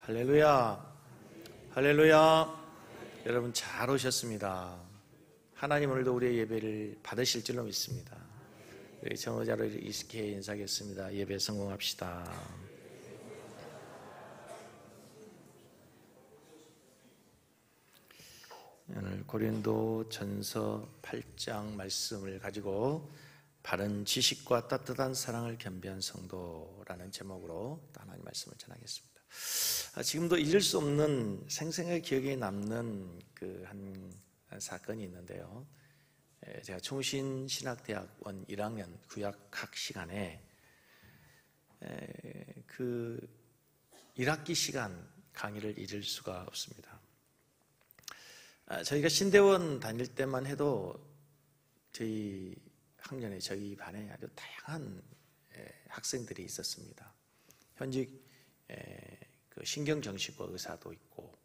할렐루야, 할렐루야. 여러분 잘 오셨습니다. 하나님 오늘도 우리의 예배를 받으실 줄로 믿습니다. 우리 정의자로 이렇게 인사하겠습니다. 예배 성공합시다. 오늘 고린도 전서 8장 말씀을 가지고 바른 지식과 따뜻한 사랑을 겸비한 성도라는 제목으로 하나님 말씀을 전하겠습니다. 지금도 잊을 수 없는 생생하게 기억에 남는 그 한 사건이 있는데요. 제가 총신신학대학원 1학년 구약학 시간에 그 1학기 시간 강의를 잊을 수가 없습니다. 저희가 신대원 다닐 때만 해도 저희 학년에 저희 반에 아주 다양한 학생들이 있었습니다. 현직 그 신경정신과 의사도 있고,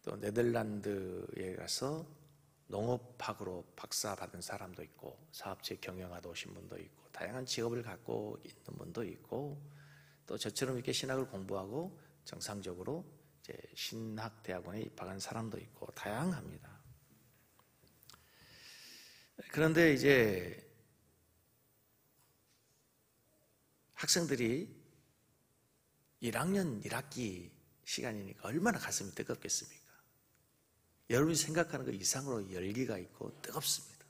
또 네덜란드에 가서 농업학으로 박사 받은 사람도 있고, 사업체 경영하다 오신 분도 있고, 다양한 직업을 갖고 있는 분도 있고, 또 저처럼 이렇게 신학을 공부하고 정상적으로 이제 신학대학원에 입학한 사람도 있고 다양합니다. 그런데 이제 학생들이 1학년 1학기 시간이니까 얼마나 가슴이 뜨겁겠습니까? 여러분이 생각하는 것 이상으로 열기가 있고 뜨겁습니다.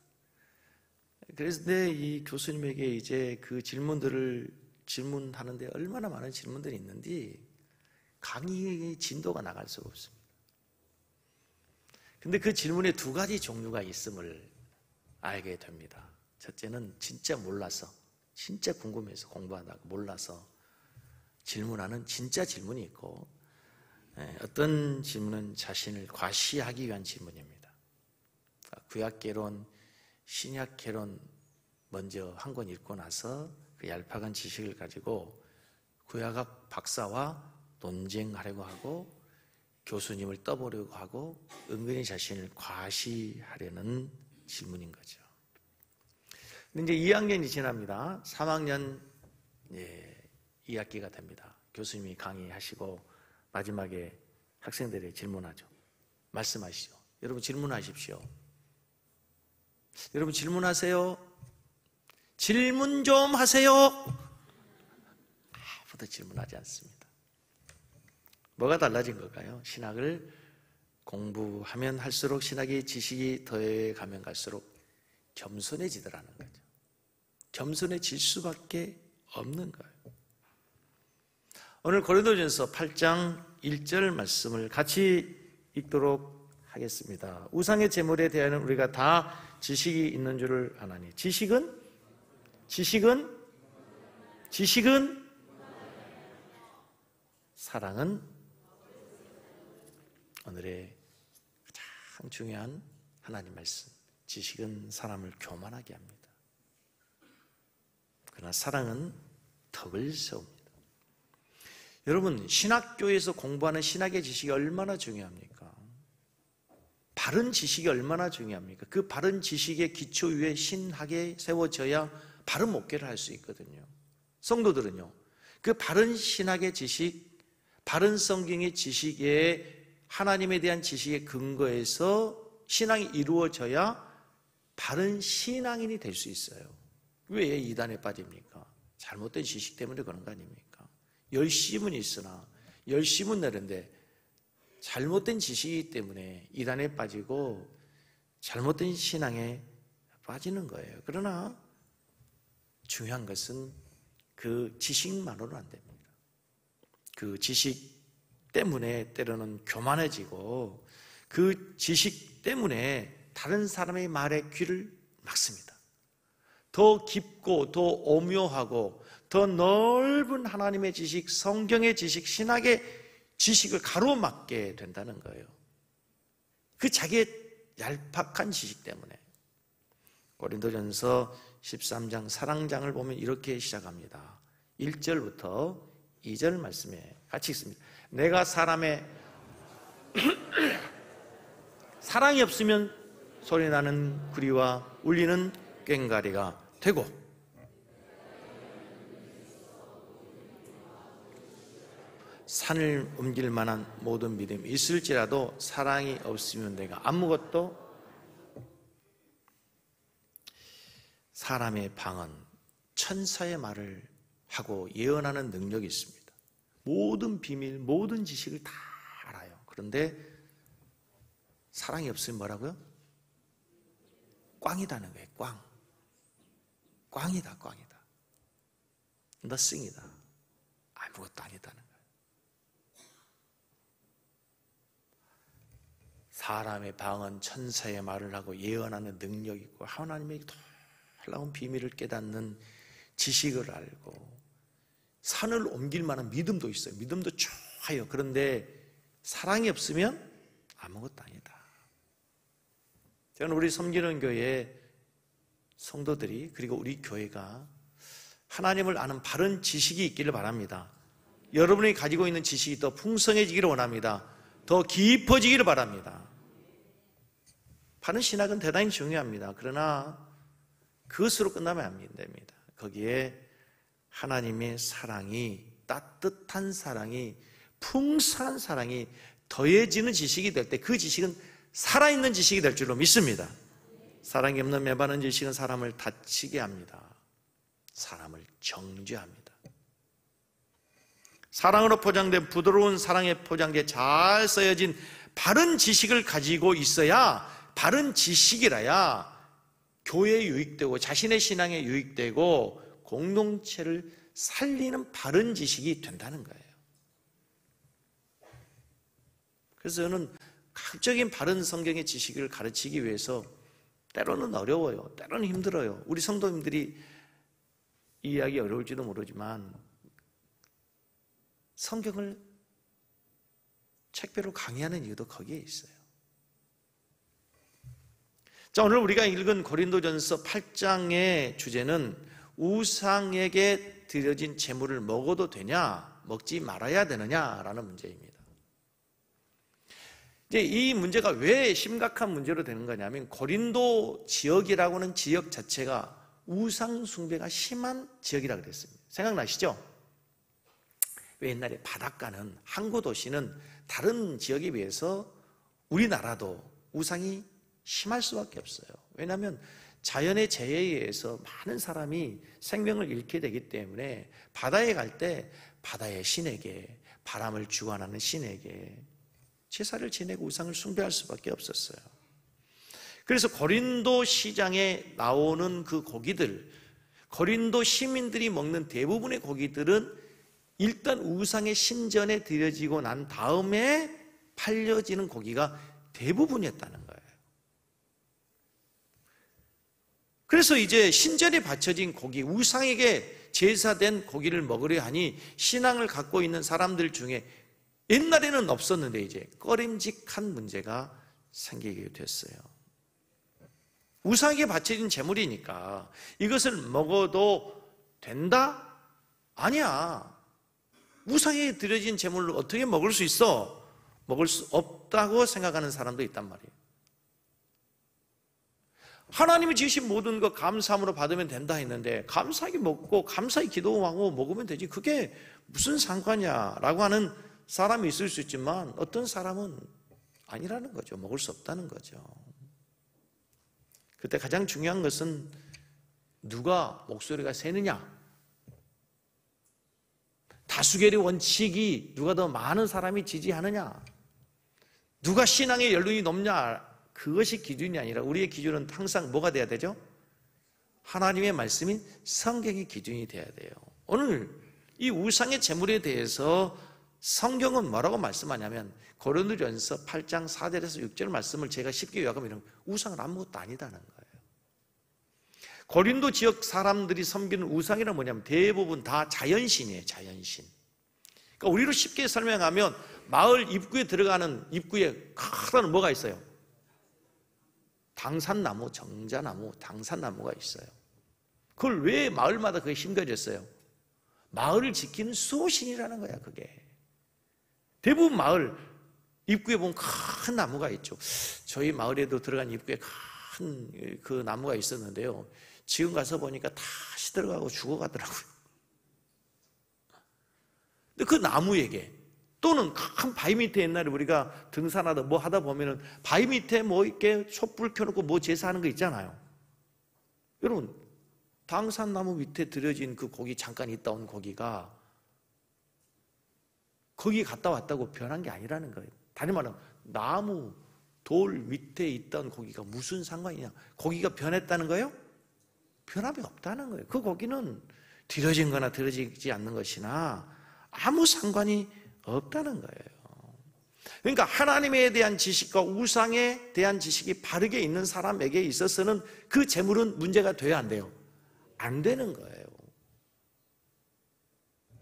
그래서 이 교수님에게 이제 그 질문들을 질문하는데 얼마나 많은 질문들이 있는지 강의의 진도가 나갈 수가 없습니다. 근데 그 질문에 두 가지 종류가 있음을 알게 됩니다. 첫째는 진짜 몰라서, 진짜 궁금해서 공부하다가 몰라서 질문하는 진짜 질문이 있고, 어떤 질문은 자신을 과시하기 위한 질문입니다. 구약개론, 신약개론 먼저 한 권 읽고 나서 그 얄팍한 지식을 가지고 구약학 박사와 논쟁하려고 하고 교수님을 떠보려고 하고 은근히 자신을 과시하려는 질문인 거죠. 근데 이제 2학년이 지납니다. 3학년 2학기가 됩니다. 교수님이 강의하시고 마지막에 학생들이 질문하죠. 말씀하시죠. 여러분 질문하십시오. 여러분 질문하세요. 질문 좀 하세요. 아무도 질문하지 않습니다. 뭐가 달라진 걸까요? 신학을 공부하면 할수록 신학의 지식이 더해가면 갈수록 겸손해지더라는 거죠. 겸손해질 수밖에 없는 거예요. 오늘 고린도전서 8장 1절 말씀을 같이 읽도록 하겠습니다. 우상의 제물에 대하여는 우리가 다 지식이 있는 줄을 아나니. 지식은 사랑은 오늘의 가장 중요한 하나님 말씀. 지식은 사람을 교만하게 합니다. 그러나 사랑은 덕을 세웁니다. 여러분, 신학교에서 공부하는 신학의 지식이 얼마나 중요합니까? 바른 지식이 얼마나 중요합니까? 그 바른 지식의 기초 위에 신학에 세워져야 바른 목회를 할 수 있거든요. 성도들은요, 그 바른 신학의 지식, 바른 성경의 지식에 하나님에 대한 지식의 근거에서 신앙이 이루어져야 바른 신앙인이 될 수 있어요. 왜 이단에 빠집니까? 잘못된 지식 때문에 그런 거 아닙니까? 열심은 있으나 열심은 내는데 잘못된 지식이기 때문에 이단에 빠지고 잘못된 신앙에 빠지는 거예요. 그러나 중요한 것은 그 지식만으로는 안 됩니다. 그 지식 때문에 때로는 교만해지고 그 지식 때문에 다른 사람의 말에 귀를 막습니다. 더 깊고 더 오묘하고 더 넓은 하나님의 지식, 성경의 지식, 신학의 지식을 가로막게 된다는 거예요. 그 자기의 얄팍한 지식 때문에. 고린도전서 13장 사랑장을 보면 이렇게 시작합니다. 1절부터 2절 말씀에 같이 읽습니다. 내가 사람의 사랑이 없으면 소리나는 구리와 울리는 꽹과리가 되고, 산을 옮길 만한 모든 믿음이 있을지라도 사랑이 없으면 내가 아무것도. 사람의 방언, 천사의 말을 하고 예언하는 능력이 있습니다. 모든 비밀, 모든 지식을 다 알아요. 그런데 사랑이 없으면 뭐라고요? 꽝이다는 거예요. 꽝이다. nothing이다. 아무것도 아니다는 거예요. 사람의 방언, 천사의 말을 하고 예언하는 능력이 있고 하나님의 놀라운 비밀을 깨닫는 지식을 알고 산을 옮길 만한 믿음도 있어요. 믿음도 좋아요. 그런데 사랑이 없으면 아무것도 아니다. 저는 우리 섬기는 교회 성도들이 그리고 우리 교회가 하나님을 아는 바른 지식이 있기를 바랍니다. 여러분이 가지고 있는 지식이 더 풍성해지기를 원합니다. 더 깊어지기를 바랍니다. 바른 신학은 대단히 중요합니다. 그러나 그것으로 끝나면 안 됩니다. 거기에 하나님의 사랑이, 따뜻한 사랑이, 풍성한 사랑이 더해지는 지식이 될 때 그 지식은 살아있는 지식이 될 줄로 믿습니다. 사랑이 없는 매바른 지식은 사람을 다치게 합니다. 사람을 정죄합니다. 사랑으로 포장된 부드러운 사랑에 포장돼 잘 써여진 바른 지식을 가지고 있어야, 바른 지식이라야 교회에 유익되고 자신의 신앙에 유익되고 공동체를 살리는 바른 지식이 된다는 거예요. 그래서 저는 각적인 바른 성경의 지식을 가르치기 위해서 때로는 어려워요. 때로는 힘들어요. 우리 성도님들이 이해하기 어려울지도 모르지만 성경을 책별로 강의하는 이유도 거기에 있어요. 자, 오늘 우리가 읽은 고린도전서 8장의 주제는 우상에게 드려진 제물을 먹어도 되냐, 먹지 말아야 되느냐라는 문제입니다. 이제 이 문제가 왜 심각한 문제로 되는 거냐면 고린도 지역이라고 하는 지역 자체가 우상 숭배가 심한 지역이라고 그랬습니다. 생각나시죠? 왜 옛날에 바닷가는, 항구 도시는 다른 지역에 비해서 우리나라도 우상이 심할 수밖에 없어요. 왜냐하면 자연의 재해에 의해서 많은 사람이 생명을 잃게 되기 때문에 바다에 갈 때 바다의 신에게, 바람을 주관하는 신에게 제사를 지내고 우상을 숭배할 수밖에 없었어요. 그래서 고린도 시장에 나오는 그 고기들, 고린도 시민들이 먹는 대부분의 고기들은 일단 우상의 신전에 드려지고 난 다음에 팔려지는 고기가 대부분이었다는 거예요. 그래서 이제 신전에 바쳐진 고기, 우상에게 제사된 고기를 먹으려 하니 신앙을 갖고 있는 사람들 중에 옛날에는 없었는데 이제 꺼림직한 문제가 생기게 됐어요. 우상에게 바쳐진 제물이니까 이것을 먹어도 된다? 아니야. 우상에게 드려진 제물을 어떻게 먹을 수 있어? 먹을 수 없다고 생각하는 사람도 있단 말이에요. 하나님이 지으신 모든 것 감사함으로 받으면 된다 했는데 감사하게 먹고 감사히 기도하고 먹으면 되지 그게 무슨 상관이야 라고 하는 사람이 있을 수 있지만 어떤 사람은 아니라는 거죠. 먹을 수 없다는 거죠. 그때 가장 중요한 것은 누가 목소리가 세느냐, 다수결의 원칙이 누가 더 많은 사람이 지지하느냐, 누가 신앙의 연륜이 높냐, 그것이 기준이 아니라 우리의 기준은 항상 뭐가 돼야 되죠? 하나님의 말씀인 성경의 기준이 돼야 돼요. 오늘 이 우상의 제물에 대해서 성경은 뭐라고 말씀하냐면 고린도전서 8장 4절에서 6절 말씀을 제가 쉽게 요약하면 우상은 아무것도 아니다는 거예요. 고린도 지역 사람들이 섬기는 우상이란 뭐냐면 대부분 다 자연신이에요. 자연신. 그러니까 우리로 쉽게 설명하면 마을 입구에 들어가는 입구에 커다란 뭐가 있어요? 당산나무, 정자나무, 당산나무가 있어요. 그걸 왜 마을마다 그게 심겨졌어요? 마을을 지키는 수호신이라는 거야, 그게. 대부분 마을 입구에 보면 큰 나무가 있죠. 저희 마을에도 들어간 입구에 큰 그 나무가 있었는데요. 지금 가서 보니까 다시 들어가고 죽어가더라고요. 근데 그 나무에게 또는 큰 바위 밑에 옛날에 우리가 등산하다 뭐 하다 보면은 바위 밑에 뭐 이렇게 촛불 켜놓고 뭐 제사하는 거 있잖아요. 여러분, 당산나무 밑에 들여진 그 고기, 잠깐 있다 온 고기가 거기 갔다 왔다고 변한 게 아니라는 거예요. 다른 말은 나무, 돌 밑에 있던 고기가 무슨 상관이냐? 고기가 변했다는 거예요? 변함이 없다는 거예요. 그 고기는 들여진 거나 들여지지 않는 것이나 아무 상관이 없다는 거예요. 그러니까 하나님에 대한 지식과 우상에 대한 지식이 바르게 있는 사람에게 있어서는 그 재물은 문제가 돼야 안 돼요? 안 되는 거예요.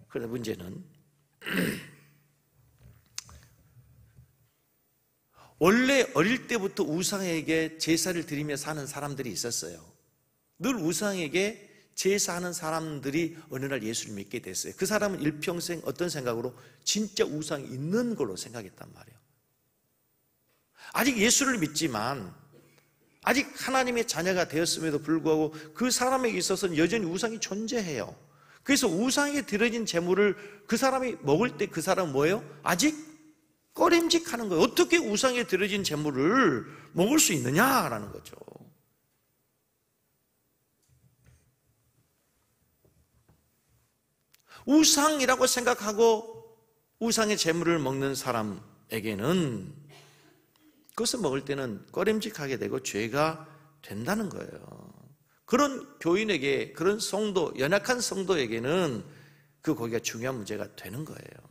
그런데 문제는 원래 어릴 때부터 우상에게 제사를 드리며 사는 사람들이 있었어요. 늘 우상에게 제사하는 사람들이 어느 날 예수를 믿게 됐어요. 그 사람은 일평생 어떤 생각으로? 진짜 우상이 있는 걸로 생각했단 말이에요. 아직 예수를 믿지만 아직 하나님의 자녀가 되었음에도 불구하고 그 사람에게 있어서는 여전히 우상이 존재해요. 그래서 우상에 드려진 재물을 그 사람이 먹을 때 그 사람은 뭐예요? 아직 꺼림직하는 거예요. 어떻게 우상에 드려진 재물을 먹을 수 있느냐라는 거죠. 우상이라고 생각하고 우상의 재물을 먹는 사람에게는 그것을 먹을 때는 꺼림직하게 되고 죄가 된다는 거예요. 그런 교인에게, 그런 성도, 연약한 성도에게는 그 고기가 중요한 문제가 되는 거예요.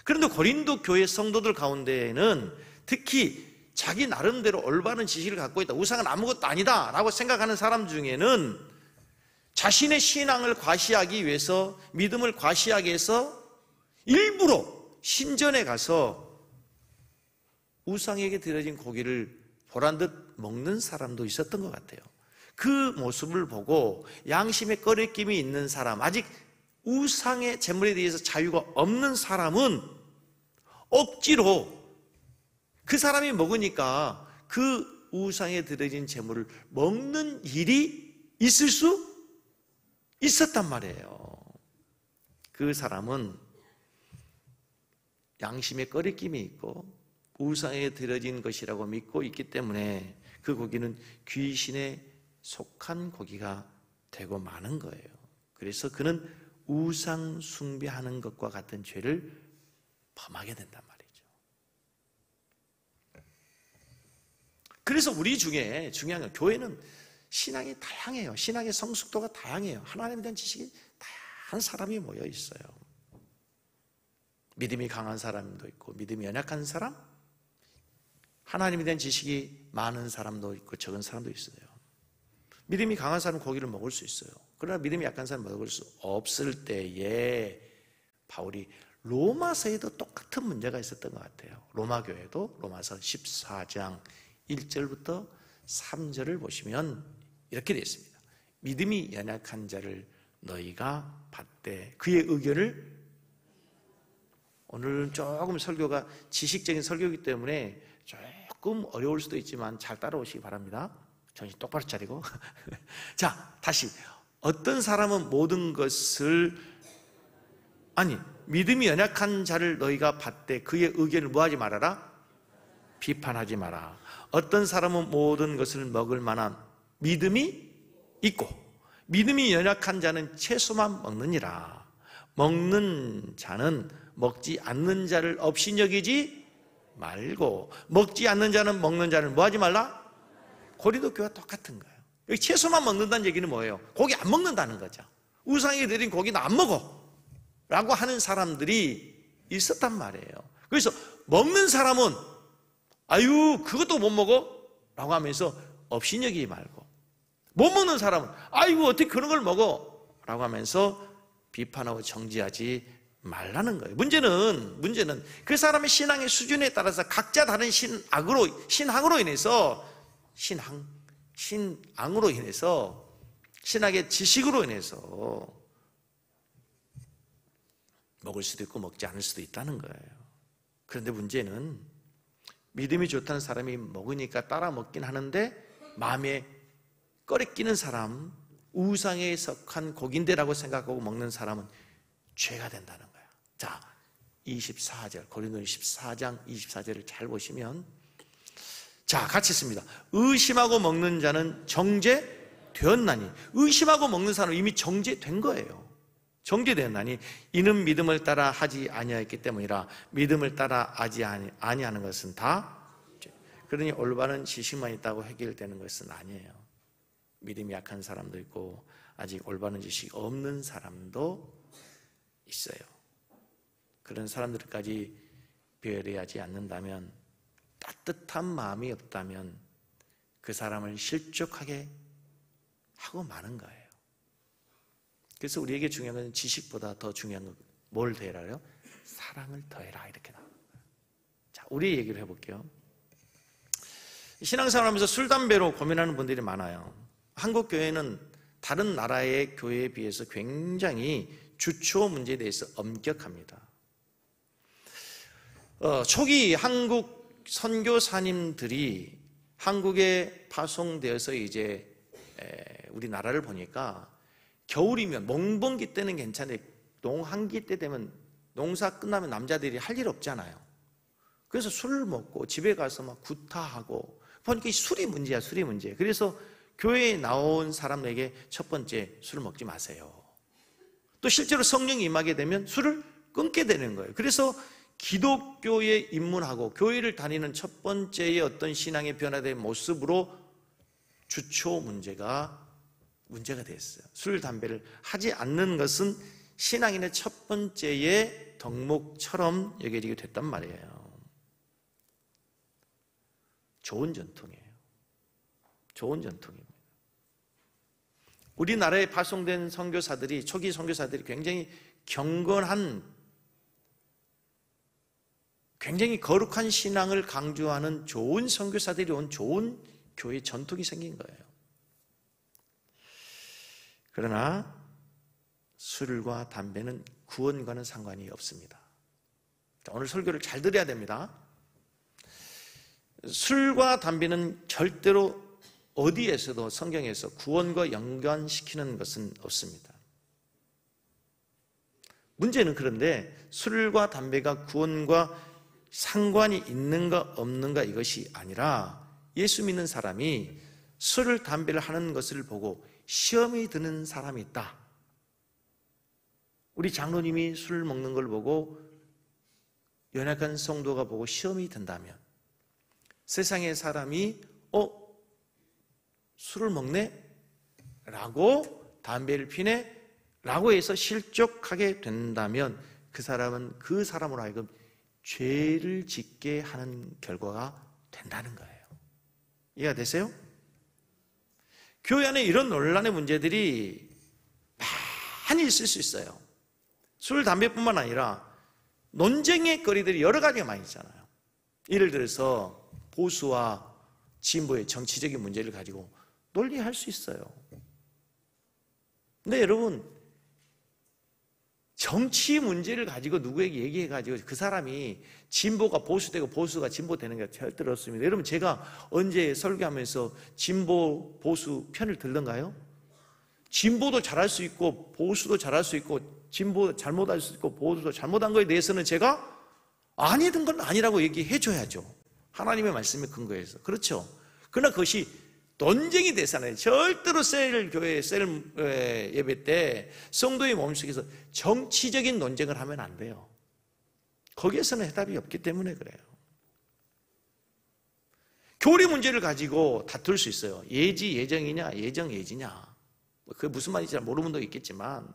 그런데 고린도 교회 성도들 가운데에는 특히 자기 나름대로 올바른 지식을 갖고 있다, 우상은 아무것도 아니다 라고 생각하는 사람 중에는 자신의 신앙을 과시하기 위해서, 믿음을 과시하기 위해서 일부러 신전에 가서 우상에게 드려진 고기를 보란듯 먹는 사람도 있었던 것 같아요. 그 모습을 보고 양심의 꺼리낌이 있는 사람, 아직 우상의 재물에 대해서 자유가 없는 사람은 억지로 그 사람이 먹으니까 그 우상에 드려진 재물을 먹는 일이 있을 수 있었단 말이에요. 그 사람은 양심의 꺼리낌이 있고 우상에 드려진 것이라고 믿고 있기 때문에 그 고기는 귀신에 속한 고기가 되고 마는 거예요. 그래서 그는 우상 숭배하는 것과 같은 죄를 범하게 된단 말이죠. 그래서 우리 중에 중요한 건, 교회는 신앙이 다양해요. 신앙의 성숙도가 다양해요. 하나님에 대한 지식이 다양한 사람이 모여 있어요. 믿음이 강한 사람도 있고 믿음이 연약한 사람, 하나님에 대한 지식이 많은 사람도 있고 적은 사람도 있어요. 믿음이 강한 사람은 고기를 먹을 수 있어요. 그러나 믿음이 약한 사람은 먹을 수 없을 때에 바울이 로마서에도 똑같은 문제가 있었던 것 같아요. 로마 교회도 로마서 14장 1절부터 3절을 보시면 이렇게 되어 있습니다. 믿음이 연약한 자를 너희가 받되 그의 의견을, 오늘은 조금 설교가 지식적인 설교이기 때문에 조금 어려울 수도 있지만 잘 따라오시기 바랍니다. 정신 똑바로 차리고. 자, 다시. 어떤 사람은 모든 것을, 믿음이 연약한 자를 너희가 받되 그의 의견을 뭐하지 말아라? 비판하지 마라. 어떤 사람은 모든 것을 먹을 만한 믿음이 있고 믿음이 연약한 자는 채소만 먹느니라. 먹는 자는 먹지 않는 자를 업신여기지 말고, 먹지 않는 자는 먹는 자를 뭐 하지 말라? 고린도 교회와 똑같은 거예요. 여기 채소만 먹는다는 얘기는 뭐예요? 고기 안 먹는다는 거죠. 우상에 드린 고기는 안 먹어 라고 하는 사람들이 있었단 말이에요. 그래서 먹는 사람은 아유 그것도 못 먹어? 라고 하면서 업신여기지 말고, 못 먹는 사람은 아이고 어떻게 그런 걸 먹어? 라고 하면서 비판하고 정지하지 말라는 거예요. 문제는 그 사람의 신앙의 수준에 따라서 각자 다른 신앙으로 인해서 신학의 지식으로 인해서 먹을 수도 있고 먹지 않을 수도 있다는 거예요. 그런데 문제는 믿음이 좋다는 사람이 먹으니까 따라 먹긴 하는데 마음에 꺼리끼는 사람, 우상에 속한 고기인데라고 생각하고 먹는 사람은 죄가 된다는 거야. 자, 24절, 고린도서 14장 24절을 잘 보시면, 자, 같이 있습니다. 의심하고 먹는 자는 정죄되었나니, 의심하고 먹는 사람은 이미 정죄된 거예요. 정죄되었나니 이는 믿음을 따라 하지 아니하였기 때문이라. 믿음을 따라 하지 아니하는 것은 다 죄. 그러니 올바른 지식만 있다고 해결되는 것은 아니에요. 믿음이 약한 사람도 있고 아직 올바른 지식이 없는 사람도 있어요. 그런 사람들까지 배려하지 않는다면, 따뜻한 마음이 없다면 그 사람을 실족하게 하고 마는 거예요. 그래서 우리에게 중요한 건 지식보다 더 중요한 건 뭘 더해라요? 사랑을 더해라, 이렇게 나와요. 자, 우리 얘기를 해볼게요. 신앙생활하면서 술, 담배로 고민하는 분들이 많아요. 한국 교회는 다른 나라의 교회에 비해서 굉장히 주초 문제에 대해서 엄격합니다. 초기 한국 선교사님들이 한국에 파송되어서 이제 우리나라를 보니까 겨울이면 몽번기 때는 괜찮은데 농한기 때 되면 농사 끝나면 남자들이 할 일 없잖아요. 그래서 술을 먹고 집에 가서 막 구타하고, 보니까 술이 문제야, 술이 문제. 그래서 교회에 나온 사람에게 첫 번째, 술을 먹지 마세요. 또 실제로 성령이 임하게 되면 술을 끊게 되는 거예요. 그래서 기독교에 입문하고 교회를 다니는 첫 번째의 어떤 신앙의 변화된 모습으로 주초 문제가 됐어요. 술, 담배를 하지 않는 것은 신앙인의 첫 번째의 덕목처럼 여겨지게 됐단 말이에요. 좋은 전통이에요. 좋은 전통입니다. 우리나라에 파송된 선교사들이, 초기 선교사들이 굉장히 경건한, 굉장히 거룩한 신앙을 강조하는 좋은 선교사들이 온 좋은 교회 전통이 생긴 거예요. 그러나 술과 담배는 구원과는 상관이 없습니다. 오늘 설교를 잘 들어야 됩니다. 술과 담배는 절대로 어디에서도 성경에서 구원과 연관시키는 것은 없습니다. 문제는 그런데 술과 담배가 구원과 상관이 있는가 없는가 이것이 아니라, 예수 믿는 사람이 술을 담배를 하는 것을 보고 시험이 드는 사람이 있다. 우리 장로님이 술 먹는 걸 보고 연약한 성도가 보고 시험이 든다면, 세상의 사람이 술을 먹네? 라고, 담배를 피네? 라고 해서 실족하게 된다면 그 사람은 그 사람으로 하여금 죄를 짓게 하는 결과가 된다는 거예요. 이해가 되세요? 교회 안에 이런 논란의 문제들이 많이 있을 수 있어요. 술, 담배뿐만 아니라 논쟁의 거리들이 여러 가지가 많이 있잖아요. 예를 들어서 보수와 진보의 정치적인 문제를 가지고 논리할 수 있어요. 근데 여러분, 정치 문제를 가지고 누구에게 얘기해가지고 그 사람이 진보가 보수되고 보수가 진보되는 게 절대로 없습니다. 여러분, 제가 언제 설교하면서 진보, 보수 편을 들던가요? 진보도 잘할 수 있고 보수도 잘할 수 있고, 진보 잘못할 수 있고 보수도 잘못한 거에 대해서는 제가 아니던 건 아니라고 얘기해 줘야죠. 하나님의 말씀에 근거해서. 그렇죠? 그러나 그것이 논쟁이 되잖아요. 절대로 셀 예배 때 성도의 몸속에서 정치적인 논쟁을 하면 안 돼요. 거기에서는 해답이 없기 때문에 그래요. 교리 문제를 가지고 다툴 수 있어요. 예지 예정이냐, 예정 예지냐. 그게 무슨 말인지 잘 모르는 분도 있겠지만,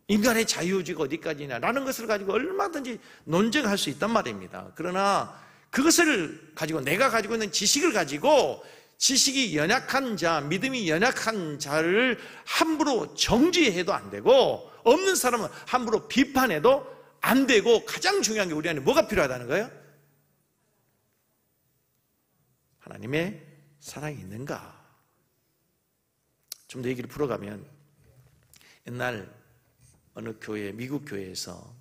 인간의 자유의지가 어디까지냐 라는 것을 가지고 얼마든지 논쟁할 수 있단 말입니다. 그러나 그것을 가지고, 내가 가지고 있는 지식을 가지고 지식이 연약한 자, 믿음이 연약한 자를 함부로 정죄해도 안 되고, 없는 사람은 함부로 비판해도 안 되고, 가장 중요한 게 우리 안에 뭐가 필요하다는 거예요? 하나님의 사랑이 있는가? 좀 더 얘기를 풀어가면, 옛날 어느 교회, 미국 교회에서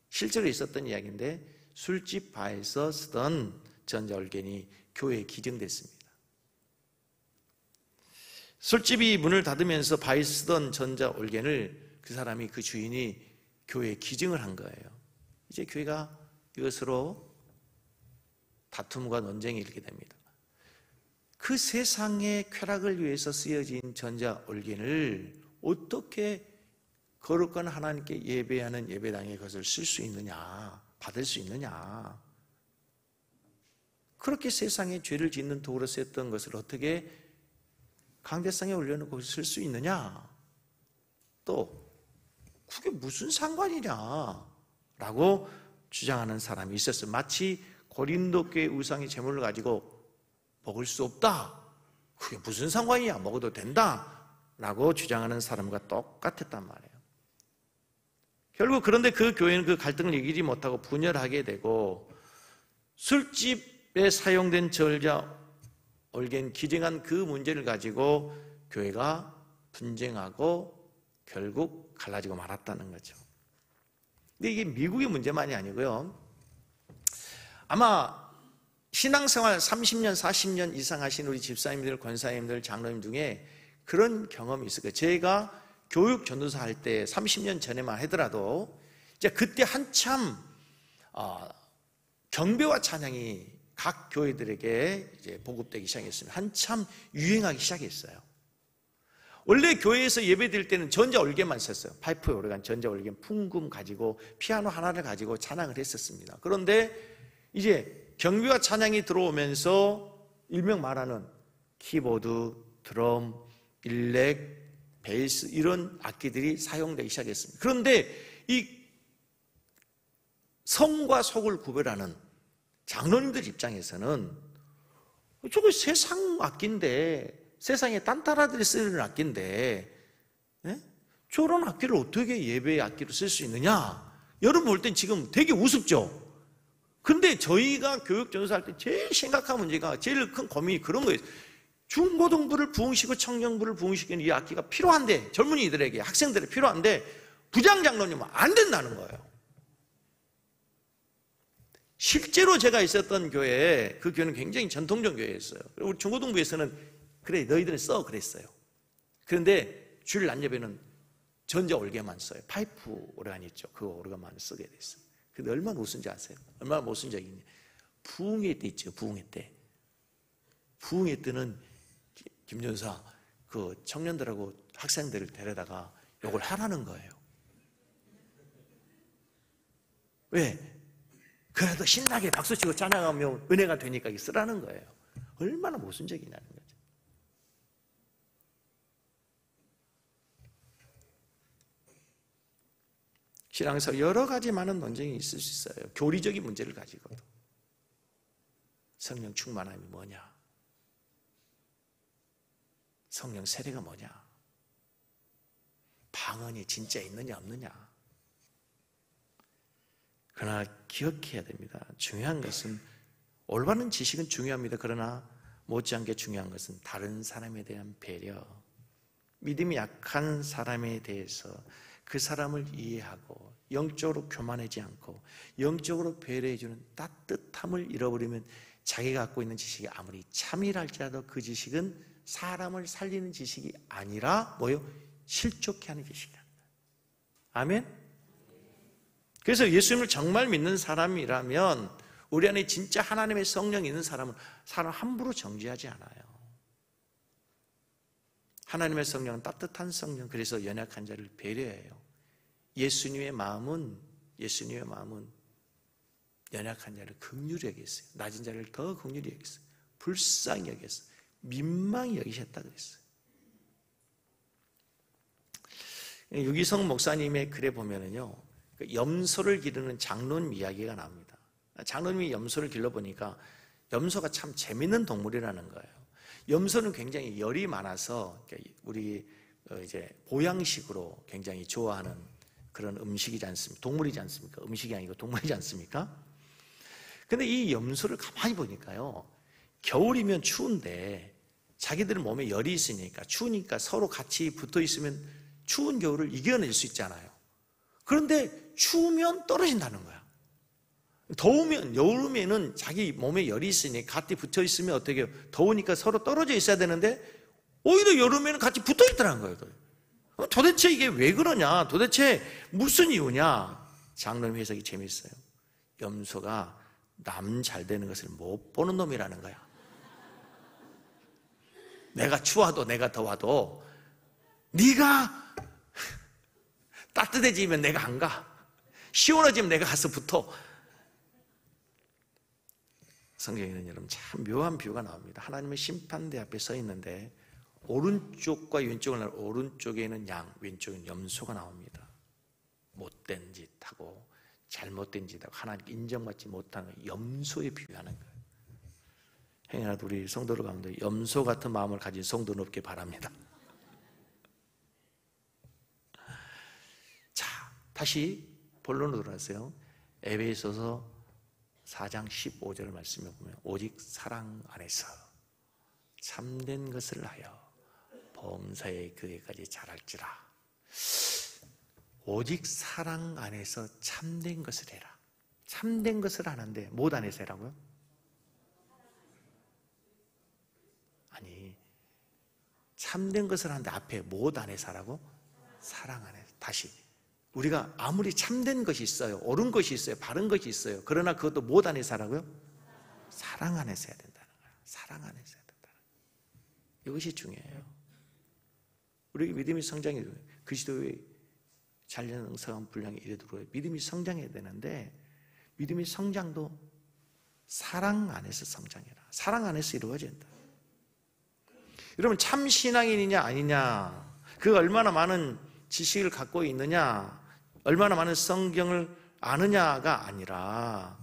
실제로 있었던 이야기인데, 술집 바에서 쓰던 전자올겐이 교회에 기증됐습니다. 술집이 문을 닫으면서 바에 쓰던 전자올겐을 그 사람이, 그 주인이 교회에 기증을 한 거예요. 이제 교회가 이것으로 다툼과 논쟁이 일게 됩니다. 그 세상의 쾌락을 위해서 쓰여진 전자올긴을 어떻게 거룩한 하나님께 예배하는 예배당에 그것을 쓸 수 있느냐, 받을 수 있느냐. 그렇게 세상에 죄를 짓는 도구로 쓰였던 것을 어떻게 강대상에 올려놓고 쓸 수 있느냐. 또 그게 무슨 상관이냐 라고 주장하는 사람이 있었어요. 마치 고린도 교회 우상의 제물을 가지고 먹을 수 없다, 그게 무슨 상관이야, 먹어도 된다 라고 주장하는 사람과 똑같았단 말이에요. 결국 그런데 그 교회는 그 갈등을 이기지 못하고 분열하게 되고 술집에 사용된 전자올긴 기증한 그 문제를 가지고 교회가 분쟁하고 결국 갈라지고 말았다는 거죠. 근데 이게 미국의 문제만이 아니고요, 아마 신앙생활 30년, 40년 이상 하신 우리 집사님들, 권사님들, 장로님 중에 그런 경험이 있을 거예요. 제가 교육 전도사 할 때 30년 전에만 하더라도 이제 그때 한참 경배와 찬양이 각 교회들에게 이제 보급되기 시작했습니다. 한참 유행하기 시작했어요. 원래 교회에서 예배 드릴 때는 전자올겐만 썼어요. 파이프에 오래간 전자올겐 풍금 가지고 피아노 하나를 가지고 찬양을 했었습니다. 그런데 이제 경배와 찬양이 들어오면서 일명 말하는 키보드, 드럼, 일렉, 베이스 이런 악기들이 사용되기 시작했습니다. 그런데 이 성과 속을 구별하는 장로님들 입장에서는 저거 세상 악기인데, 세상에 딴따라들이 쓰는 악기인데 저런 악기를 어떻게 예배의 악기로 쓸 수 있느냐. 여러분 볼 땐 지금 되게 우습죠. 근데 저희가 교육 전도사 할 때 제일 심각한 문제가, 제일 큰 고민이 그런 거예요. 중고등부를 부흥시키고 청년부를 부흥시키는 이 악기가 필요한데, 젊은이들에게, 학생들에게 필요한데 부장장로님은 안 된다는 거예요. 실제로 제가 있었던 교회에, 그 교회는 굉장히 전통적 교회였어요. 우리 중고등부에서는 그래 너희들은 써 그랬어요. 그런데 주일 낮 예배는 전자올겐만 써요. 파이프 오르간 있죠, 그 오르간만 쓰게 됐어요. 근데 얼마나 못 쓴지 아세요? 얼마나 못 쓴 적이 있냐. 부흥회 때 있죠, 부흥회 때. 부흥회 때는 김전사 그 청년들하고 학생들을 데려다가 욕을 하라는 거예요. 왜? 그래도 신나게 박수치고 찬양하면 은혜가 되니까 쓰라는 거예요. 얼마나 모순적이냐는 거죠. 신앙에서 여러 가지 많은 논쟁이 있을 수 있어요. 교리적인 문제를 가지고도. 성령 충만함이 뭐냐? 성령 세례가 뭐냐? 방언이 진짜 있느냐 없느냐? 그러나 기억해야 됩니다. 중요한 것은, 올바른 지식은 중요합니다. 그러나 못지않게 중요한 것은 다른 사람에 대한 배려, 믿음이 약한 사람에 대해서 그 사람을 이해하고 영적으로 교만하지 않고 영적으로 배려해주는 따뜻함을 잃어버리면 자기가 갖고 있는 지식이 아무리 참이랄지라도 그 지식은 사람을 살리는 지식이 아니라 뭐요? 실족해 하는 지식이다. 아멘? 그래서 예수님을 정말 믿는 사람이라면, 우리 안에 진짜 하나님의 성령이 있는 사람은 사람 함부로 정죄하지 않아요. 하나님의 성령은 따뜻한 성령, 그래서 연약한 자를 배려해요. 예수님의 마음은 연약한 자를 긍휼히 여겼어요. 낮은 자를 더 긍휼히 여겼어요. 불쌍히 여겼어요. 민망히 여기셨다 그랬어요. 유기성 목사님의 글에 보면은요, 염소를 기르는 장로님 이야기가 나옵니다. 장로님이 염소를 길러보니까 염소가 참 재밌는 동물이라는 거예요. 염소는 굉장히 열이 많아서 우리 이제 보양식으로 굉장히 좋아하는 그런 음식이지 않습니까? 동물이지 않습니까? 음식이 아니고 동물이지 않습니까? 근데 이 염소를 가만히 보니까요, 겨울이면 추운데 자기들 몸에 열이 있으니까, 추우니까 서로 같이 붙어 있으면 추운 겨울을 이겨낼 수 있잖아요. 그런데 추우면 떨어진다는 거야. 더우면, 여름에는 자기 몸에 열이 있으니까 같이 붙어 있으면 어떻게 해요? 더우니까 서로 떨어져 있어야 되는데 오히려 여름에는 같이 붙어 있더라는 거예요. 도대체 이게 왜 그러냐? 도대체 무슨 이유냐? 장로님 해석이 재밌어요. 염소가 남 잘 되는 것을 못 보는 놈이라는 거야. 내가 추워도 내가 더워도 네가 따뜻해지면 내가 안 가. 시원해지면 내가 가서 붙어. 성경에는 여러분 참 묘한 비유가 나옵니다. 하나님의 심판대 앞에 서 있는데 오른쪽과 왼쪽을 나누어 오른쪽에는 양, 왼쪽에는 염소가 나옵니다. 못된 짓하고 잘못된 짓하고 하나님께 인정받지 못하는 염소에 비유하는 거예요. 행여라도 우리 성도들 가운데 염소 같은 마음을 가진 성도는 없길 바랍니다. 자, 다시 본론으로 돌아가세요. 에베소서 4장 15절 말씀에 보면 오직 사랑 안에서 참된 것을 하여 범사에 그에까지 자랄지라. 오직 사랑 안에서 참된 것을 해라. 참된 것을 하는데 못 안에서 해라고요? 아니, 참된 것을 하는데 앞에 못 안에서 하라고? 사랑 안에서. 다시, 우리가 아무리 참된 것이 있어요, 옳은 것이 있어요, 바른 것이 있어요. 그러나 그것도 못 안에서 하라고요? 사랑 안에서 해야 된다는 거예요. 사랑 안에서 해야 된다는 거예요. 이것이 중요해요. 우리 믿음이 성장해야 돼요. 그리스도의 잔량성한 분량에 이르도록 믿음이 성장해야 되는데 믿음의 성장도 사랑 안에서 성장해라. 사랑 안에서 이루어진다. 여러분 참 신앙인이냐 아니냐, 그 얼마나 많은 지식을 갖고 있느냐, 얼마나 많은 성경을 아느냐가 아니라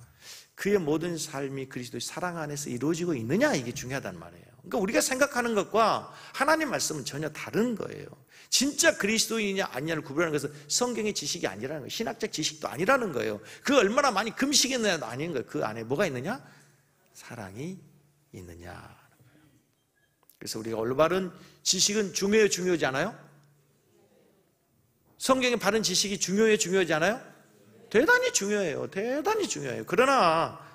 그의 모든 삶이 그리스도의 사랑 안에서 이루어지고 있느냐, 이게 중요하단 말이에요. 그러니까 우리가 생각하는 것과 하나님 말씀은 전혀 다른 거예요. 진짜 그리스도인이냐 아니냐를 구별하는 것은 성경의 지식이 아니라는 거예요. 신학적 지식도 아니라는 거예요. 그 얼마나 많이 금식했느냐도 아닌 거예요. 그 안에 뭐가 있느냐? 사랑이 있느냐. 그래서 우리가 올바른 지식은 중요해요, 중요하지 않아요? 성경의 바른 지식이 중요해요, 중요하지 않아요? 대단히 중요해요. 대단히 중요해요. 그러나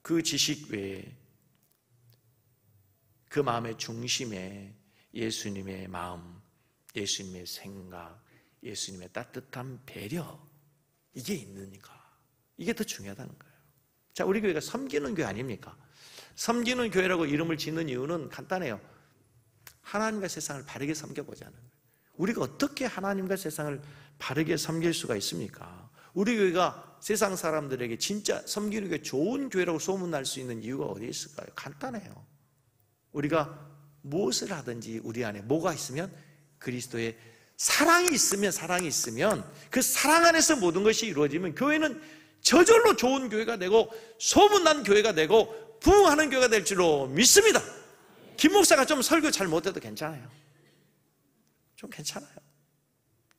그 지식 외에 그 마음의 중심에 예수님의 마음, 예수님의 생각, 예수님의 따뜻한 배려, 이게 있느니까 이게 더 중요하다는 거예요. 자, 우리 교회가 섬기는 교회 아닙니까? 섬기는 교회라고 이름을 짓는 이유는 간단해요. 하나님과 세상을 바르게 섬겨보자는 거예요. 우리가 어떻게 하나님과 세상을 바르게 섬길 수가 있습니까? 우리 교회가 세상 사람들에게 진짜 섬기는 게 좋은 교회라고 소문날 수 있는 이유가 어디에 있을까요? 간단해요. 우리가 무엇을 하든지 우리 안에 뭐가 있으면 그리스도의 사랑이 있으면 그 사랑 안에서 모든 것이 이루어지면 교회는 저절로 좋은 교회가 되고 소문난 교회가 되고 부흥하는 교회가 될 줄로 믿습니다. 김 목사가 좀 설교 잘 못해도 괜찮아요. 좀 괜찮아요.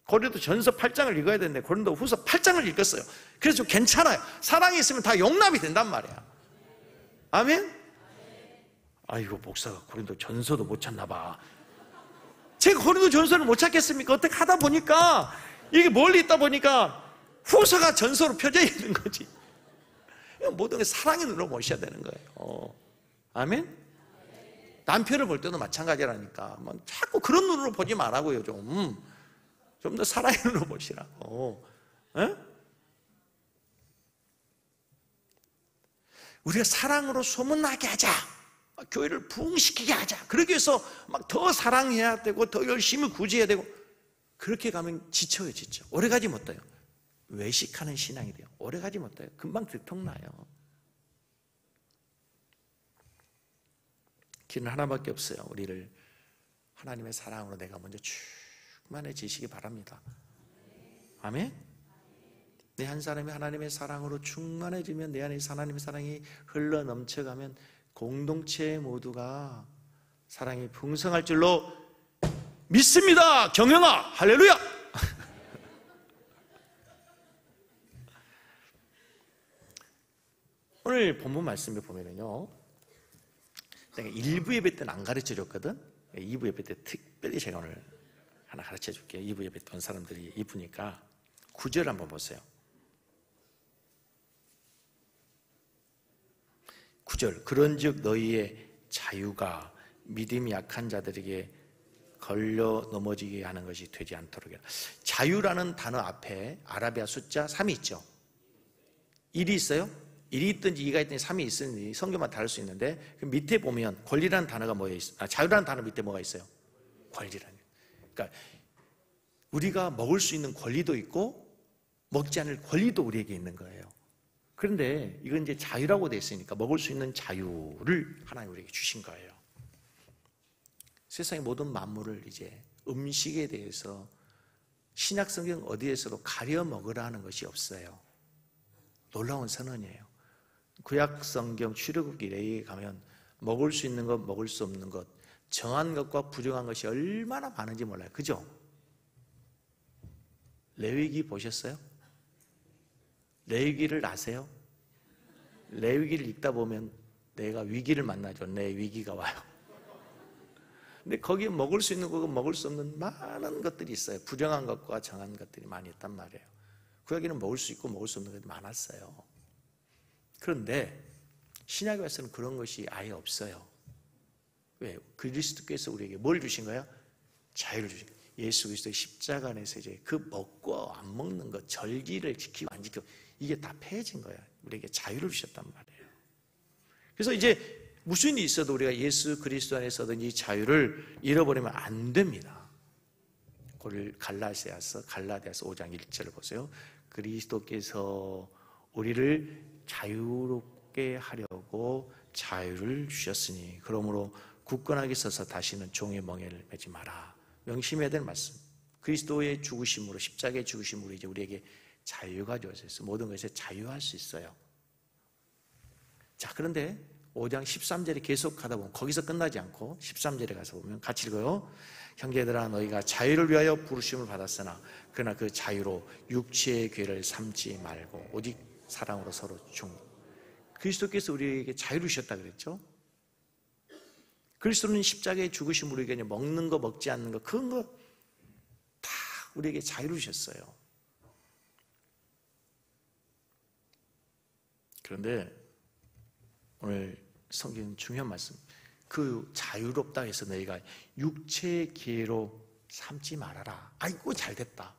고린도 전서 8장을 읽어야 되는데 고린도 후서 8장을 읽었어요. 그래서 좀 괜찮아요. 사랑이 있으면 다 용납이 된단 말이야. 아멘? 아이고, 목사가 고린도 전서도 못 찾나 봐. 제가 고린도 전서를 못 찾겠습니까? 어떻게 하다 보니까 이게 멀리 있다 보니까 후서가 전서로 펴져 있는 거지. 모든 게 사랑의 눈으로 보셔야 되는 거예요. 아멘? 남편을 볼 때도 마찬가지라니까. 자꾸 그런 눈으로 보지 말라고요. 좀 더 사랑의 눈으로 보시라고. 에? 우리가 사랑으로 소문나게 하자, 교회를 부흥시키게 하자, 그러기 위해서 막 더 사랑해야 되고 더 열심히 구제해야 되고, 그렇게 가면 지쳐요. 지쳐. 오래가지 못해요. 외식하는 신앙이 돼요. 오래가지 못해요. 금방 들통나요. 길은 하나밖에 없어요. 우리를 하나님의 사랑으로 내가 먼저 충만해지시기 바랍니다. 아멘? 내 한 사람이 하나님의 사랑으로 충만해지면, 내 안에 하나님의 사랑이 흘러 넘쳐가면 공동체 모두가 사랑이 풍성할 줄로 믿습니다. 경영아, 할렐루야! 오늘 본문 말씀을 보면은요, 내가 1부 예배 때는 안 가르쳐 줬거든. 2부 예배 때 특별히 제가 오늘 하나 가르쳐 줄게요. 2부 예배 때 온 사람들이 이쁘니까 9절 한번 보세요. 9절, 그런즉 너희의 자유가 믿음이 약한 자들에게 걸려 넘어지게 하는 것이 되지 않도록 해라. 자유라는 단어 앞에 아라비아 숫자 3이 있죠. 1이 있어요? 1이 있든지 2가 있든지 3이 있든지 성경마다 다를 수 있는데 그 밑에 보면 권리라는 단어가 뭐에 있어요? 자유라는 단어 밑에 뭐가 있어요? 권리라는. 그러니까 우리가 먹을 수 있는 권리도 있고 먹지 않을 권리도 우리에게 있는 거예요. 그런데 이건 이제 자유라고 되어 있으니까 먹을 수 있는 자유를 하나님 우리에게 주신 거예요. 세상의 모든 만물을 이제 음식에 대해서 신약 성경 어디에서도 가려 먹으라 하는 것이 없어요. 놀라운 선언이에요. 구약 성경 출애굽기 레위기에 가면 먹을 수 있는 것, 먹을 수 없는 것, 정한 것과 부정한 것이 얼마나 많은지 몰라요. 그죠? 레위기 보셨어요? 레위기를 아세요? 레위기를 읽다 보면 내가 위기를 만나죠. 내 위기가 와요. 근데 거기에 먹을 수 있는 거고 먹을 수 없는 많은 것들이 있어요. 부정한 것과 정한 것들이 많이 있단 말이에요. 구약에는 먹을 수 있고 먹을 수 없는 것들이 많았어요. 그런데 신약에 와서는 그런 것이 아예 없어요. 왜? 그리스도께서 우리에게 뭘 주신 거예요? 자유를 주신 거예요. 예수 그리스도의 십자가 안에서 이제 그 먹고 안 먹는 것, 절기를 지키고 안 지키고 이게 다 폐해진 거예요. 우리에게 자유를 주셨단 말이에요. 그래서 이제 무슨 일이 있어도 우리가 예수 그리스도 안에서 얻은 이 자유를 잃어버리면 안 됩니다. 갈라디아서 5장 1절을 보세요. 그리스도께서 우리를 자유롭게 하려고 자유를 주셨으니 그러므로 굳건하게 서서 다시는 종의 멍에를 매지 마라. 명심해야 될 말씀. 그리스도의 죽으심으로, 십자가의 죽으심으로 이제 우리에게 자유가 주어졌어요. 모든 것에 자유할 수 있어요. 자, 그런데 5장 13절에 계속 가다 보면 거기서 끝나지 않고 13절에 가서 보면 같이 읽어요. 형제들아 너희가 자유를 위하여 부르심을 받았으나 그러나 그 자유로 육체의 괴를 삼지 말고 오직 사랑으로 서로 그리스도께서 우리에게 자유를 주셨다 그랬죠. 그리스도는 십자가의 죽으심으로 우리에게 먹는 거 먹지 않는 거 그런 거 다 우리에게 자유를 주셨어요. 그런데 오늘 성경 중요한 말씀, 그 자유롭다 해서 너희가 육체의 기회로 삼지 말아라. 아이고 잘됐다.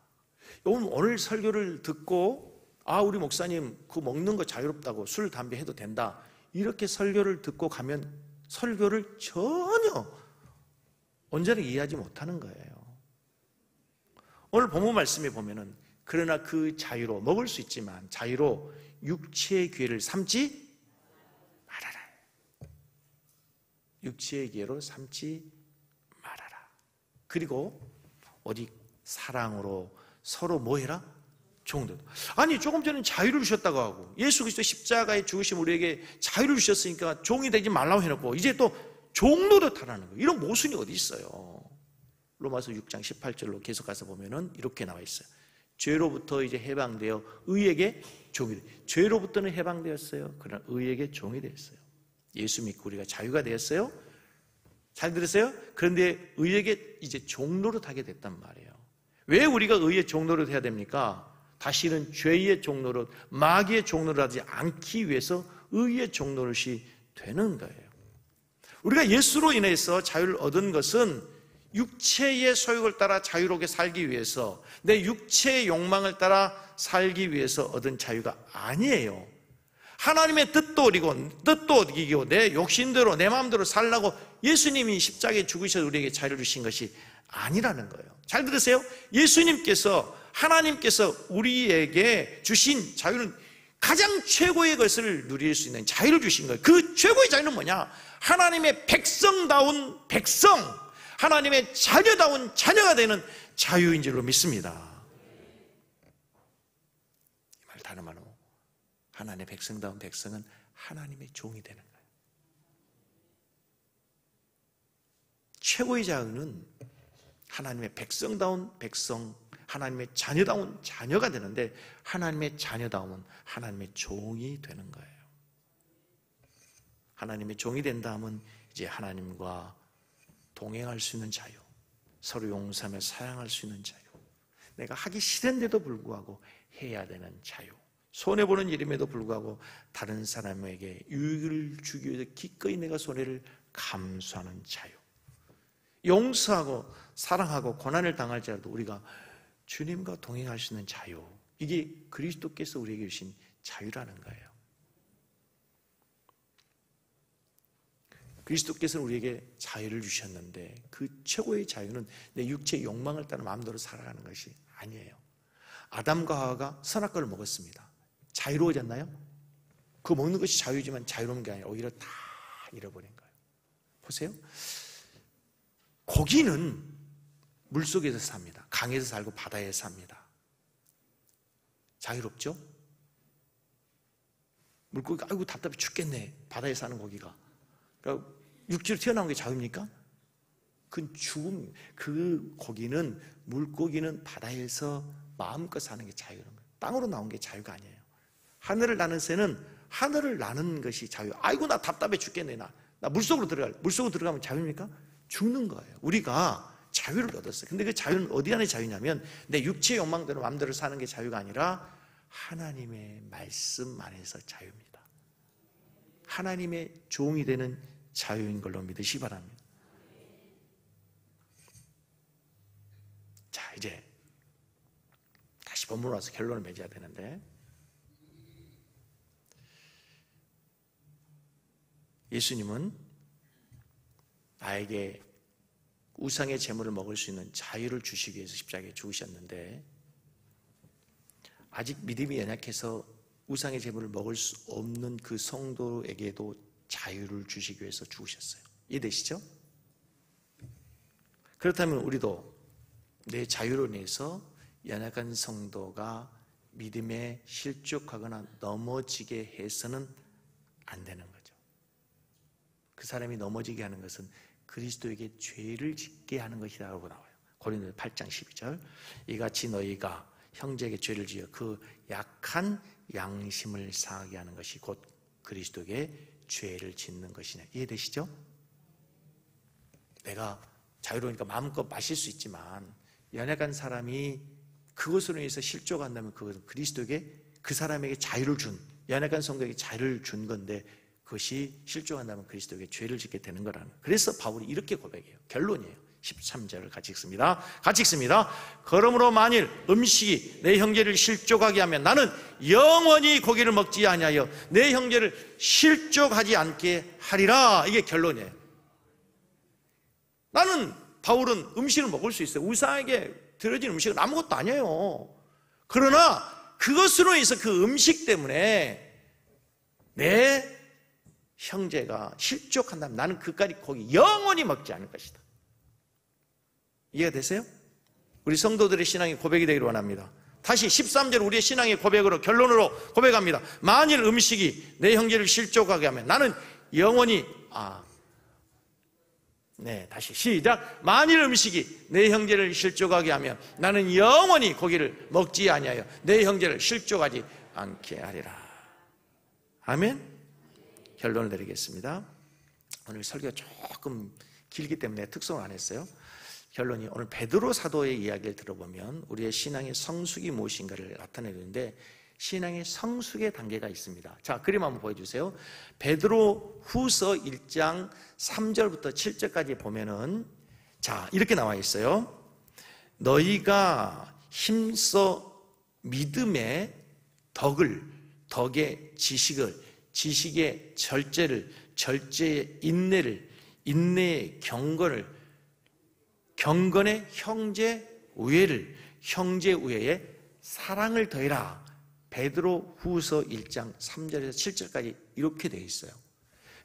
오늘 설교를 듣고 우리 목사님 그 먹는 거 자유롭다고 술, 담배 해도 된다 이렇게 설교를 듣고 가면 설교를 전혀 온전히 이해하지 못하는 거예요. 오늘 본문 말씀에 보면은 그러나 그 자유로 먹을 수 있지만 자유로 육체의 기회를 삼지 말아라. 육체의 기회로 삼지 말아라. 그리고 오직 사랑으로 서로 뭐 해라? 종도. 아니 조금 전에 자유를 주셨다고 하고 예수 그리스도 십자가에 죽으심 우리에게 자유를 주셨으니까 종이 되지 말라고 해놓고 이제 또 종로도 타라는 거예요. 이런 모순이 어디 있어요? 로마서 6장 18절로 계속 가서 보면은 이렇게 나와 있어요. 죄로부터 이제 해방되어 의에게 종이 돼. 죄로부터는 해방되었어요. 그러나 의에게 종이 되었어요. 예수 믿고 우리가 자유가 되었어요. 잘 들으세요? 그런데 의에게 이제 종로를 하게 됐단 말이에요. 왜 우리가 의의 종로를 해야 됩니까? 다시는 죄의 종로로 마귀의 종로를 하지 않기 위해서 의의 종로릇이 되는 거예요. 우리가 예수로 인해서 자유를 얻은 것은 육체의 소욕을 따라 자유롭게 살기 위해서 내 육체의 욕망을 따라 살기 위해서 얻은 자유가 아니에요. 하나님의 뜻도 이기고 내 욕심대로 내 마음대로 살라고 예수님이 십자가에 죽으셔서 우리에게 자유를 주신 것이 아니라는 거예요. 잘 들으세요. 하나님께서 우리에게 주신 자유는 가장 최고의 것을 누릴 수 있는 자유를 주신 거예요. 그 최고의 자유는 뭐냐? 하나님의 백성다운 백성, 하나님의 자녀다운 자녀가 되는 자유인 줄로 믿습니다. 이 말 다른 말로 하나님의 백성다운 백성은 하나님의 종이 되는 거예요. 최고의 자유는 하나님의 백성다운 백성, 하나님의 자녀다운 자녀가 되는데 하나님의 자녀다움은 하나님의 종이 되는 거예요. 하나님의 종이 된다면 이제 하나님과 동행할 수 있는 자유, 서로 용서하며 사랑할 수 있는 자유, 내가 하기 싫은데도 불구하고 해야 되는 자유, 손해보는 일임에도 불구하고 다른 사람에게 유익을 주기 위해서 기꺼이 내가 손해를 감수하는 자유, 용서하고 사랑하고 고난을 당할지라도 우리가 주님과 동행할 수 있는 자유, 이게 그리스도께서 우리에게 주신 자유라는 거예요. 그리스도께서는 우리에게 자유를 주셨는데 그 최고의 자유는 내 육체의 욕망을 따라 마음대로 살아가는 것이 아니에요. 아담과 하와가 선악과를 먹었습니다. 자유로워졌나요? 그 먹는 것이 자유지만 자유로운 게 아니라 오히려 다 잃어버린 거예요. 보세요. 고기는 물속에서 삽니다. 강에서 살고 바다에 삽니다. 자유롭죠? 물고기가 아이고 답답해 죽겠네, 바다에 사는 고기가. 그러니까 육지로 튀어나온 게 자유입니까? 그건 죽음. 그 고기는, 물고기는 바다에서 마음껏 사는 게 자유인 거예요. 땅으로 나온 게 자유가 아니에요. 하늘을 나는 새는 하늘을 나는 것이 자유. 아이고 나 답답해 죽겠네, 나 물속으로 들어가면 자유입니까? 죽는 거예요. 우리가 자유를 얻었어요. 근데 그 자유는 어디 안에 자유냐면 내 육체의 욕망대로 마음대로 사는 게 자유가 아니라 하나님의 말씀 안에서 자유입니다. 하나님의 종이 되는 자유인 걸로 믿으시기 바랍니다. 자, 이제 다시 본문으로 와서 결론을 맺어야 되는데, 예수님은 나에게 우상의 제물을 먹을 수 있는 자유를 주시기 위해서 십자가에 죽으셨는데, 아직 믿음이 연약해서 우상의 제물을 먹을 수 없는 그 성도에게도 자유를 주시기 위해서 죽으셨어요. 이해되시죠? 그렇다면 우리도 내 자유로 인해서 연약한 성도가 믿음에 실족하거나 넘어지게 해서는 안 되는 거죠. 그 사람이 넘어지게 하는 것은 그리스도에게 죄를 짓게 하는 것이라고 나와요. 고린도서 8장 12절. 이같이 너희가 형제에게 죄를 지어 그 약한 양심을 상하게 하는 것이 곧 그리스도에게 죄를 짓는 것이냐. 이해되시죠? 내가 자유로우니까 마음껏 마실 수 있지만 연약한 사람이 그것으로 인해서 실족한다면 그것은 그리스도에게, 그 사람에게 자유를 준, 연약한 성도에게 자유를 준 건데 그것이 실족한다면 그리스도에게 죄를 짓게 되는 거라는. 그래서 바울이 이렇게 고백해요. 결론이에요. 13절을 같이 읽습니다. 그러므로 만일 음식이 내 형제를 실족하게 하면 나는 영원히 고기를 먹지 아니하여 내 형제를 실족하지 않게 하리라. 이게 결론이에요. 바울은 음식을 먹을 수 있어요. 우상에게 드려진 음식은 아무것도 아니에요. 그러나 그것으로 인해서 그 음식 때문에 내 형제가 실족한다면 나는 그까지 고기 영원히 먹지 않을 것이다. 이해가 되세요? 우리 성도들의 신앙의 고백이 되기를 원합니다. 다시 13절 우리의 신앙의 고백으로, 결론으로 고백합니다. 만일 음식이 내 형제를 실족하게 하면 나는 영원히, 다시 시작. 만일 음식이 내 형제를 실족하게 하면 나는 영원히 고기를 먹지 아니하여 내 형제를 실족하지 않게 하리라. 아멘. 결론을 내리겠습니다. 오늘 설교가 조금 길기 때문에 특성을 안 했어요. 결론이, 오늘 베드로 사도의 이야기를 들어보면 우리의 신앙의 성숙이 무엇인가를 나타내는데, 신앙의 성숙의 단계가 있습니다. 자, 그림 한번 보여주세요. 베드로 후서 1장 3절부터 7절까지 보면은, 자, 이렇게 나와 있어요. 너희가 힘써 믿음의 덕을, 덕의 지식을, 지식의 절제를, 절제의 인내를, 인내의 경건을, 경건의 형제 우애를, 형제 우애에 사랑을 더해라. 베드로 후서 1장 3절에서 7절까지 이렇게 되어 있어요.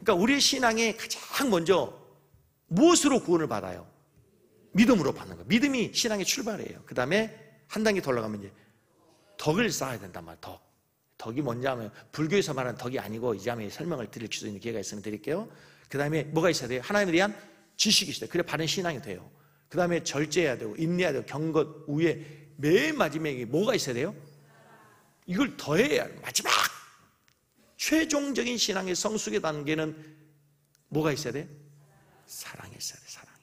그러니까 우리의 신앙에 가장 먼저 무엇으로 구원을 받아요? 믿음으로 받는 거예요. 믿음이 신앙의 출발이에요. 그 다음에 한 단계 더 올라가면 이제 덕을 쌓아야 된단 말이에요. 덕. 덕이 뭔지 하면 불교에서 말하는 덕이 아니고, 이제 한번 설명을 드릴 수 있는 기회가 있으면 드릴게요. 그 다음에 뭐가 있어야 돼요? 하나님에 대한 지식이 있어야 돼요. 그래 바른 신앙이 돼요. 그 다음에 절제해야 되고, 인내해야 되고, 경건, 우애, 맨 마지막에 뭐가 있어야 돼요? 이걸 더해야 해요. 마지막 최종적인 신앙의 성숙의 단계는 뭐가 있어야 돼? 사랑이 있어야 돼. 사랑이.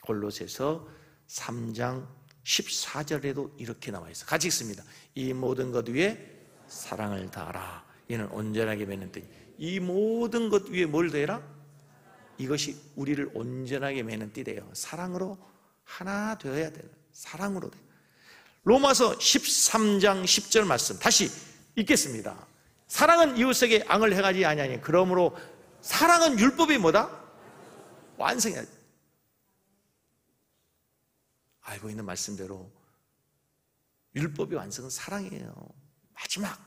골로새서 3장 14절에도 이렇게 나와 있어요. 같이 읽습니다. 이 모든 것 위에 사랑을 다하라. 이는 온전하게 맺는 뜻. 이 모든 것 위에 뭘 더해라? 이것이 우리를 온전하게 매는 띠래요. 사랑으로 하나 되어야 되는, 사랑으로 돼. 로마서 13장 10절 말씀 다시 읽겠습니다. 사랑은 이웃에게 악을 행하지 아니하니 그러므로 사랑은 율법이 뭐다? 완성해야 돼. 알고 있는 말씀대로 율법의 완성은 사랑이에요. 마지막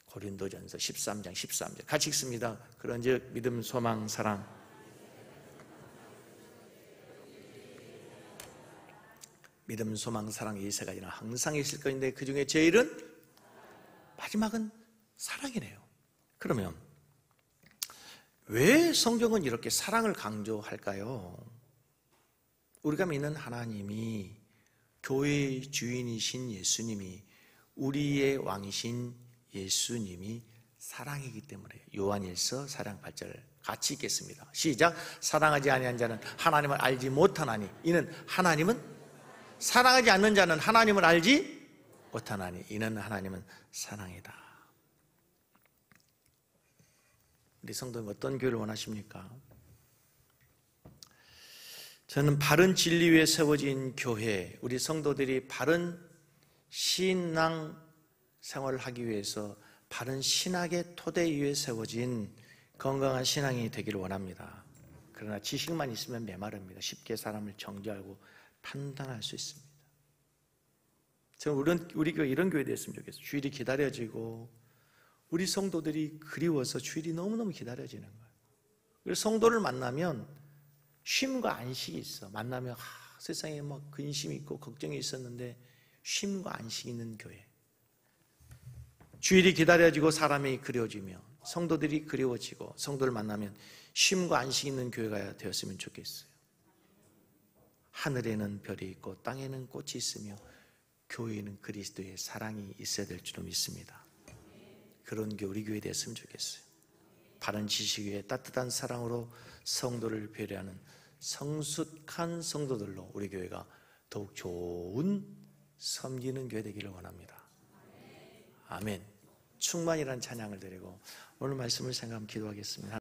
고린도전서 13장 13절 같이 읽습니다. 그런즉 믿음, 소망, 사랑, 믿음, 소망, 사랑 이 세 가지는 항상 있을 것인데 그 중에 제일은 마지막은 사랑이네요. 그러면 왜 성경은 이렇게 사랑을 강조할까요? 우리가 믿는 하나님이 교회의 주인이신 예수님이 우리의 왕이신 예수님이 사랑이기 때문에 요한일서 4장 8절 같이 읽겠습니다. 시작. 사랑하지 아니한 자는 하나님을 알지 못하나니 이는 하나님은 사랑하지 않는 자는 하나님을 알지 못하나니 이는 하나님은 사랑이다. 우리 성도님 어떤 교회를 원하십니까? 저는 바른 진리 위에 세워진 교회, 우리 성도들이 바른 신앙 생활을 하기 위해서 바른 신학의 토대 위에 세워진 건강한 신앙이 되기를 원합니다. 그러나 지식만 있으면 메마릅니다. 쉽게 사람을 정죄하고 판단할 수 있습니다. 저는 우리 교회 이런 교회 됐으면 좋겠어요. 주일이 기다려지고 우리 성도들이 그리워서 주일이 너무너무 기다려지는 거예요. 그래서 성도를 만나면 쉼과 안식이 있어. 만나면 세상에 막 근심이 있고 걱정이 있었는데 쉼과 안식이 있는 교회. 주일이 기다려지고 사람이 그리워지며 성도들이 그리워지고 성도를 만나면 쉼과 안식이 있는 교회가 되었으면 좋겠어요. 하늘에는 별이 있고 땅에는 꽃이 있으며 교회에는 그리스도의 사랑이 있어야 될 줄로 믿습니다. 그런 게 우리 교회 됐으면 좋겠어요. 바른 지식 위에 따뜻한 사랑으로 성도를 배려하는 성숙한 성도들로 우리 교회가 더욱 좋은 섬기는 교회 되기를 원합니다. 아멘. 충만이라는 찬양을 드리고 오늘 말씀을 생각하면 기도하겠습니다.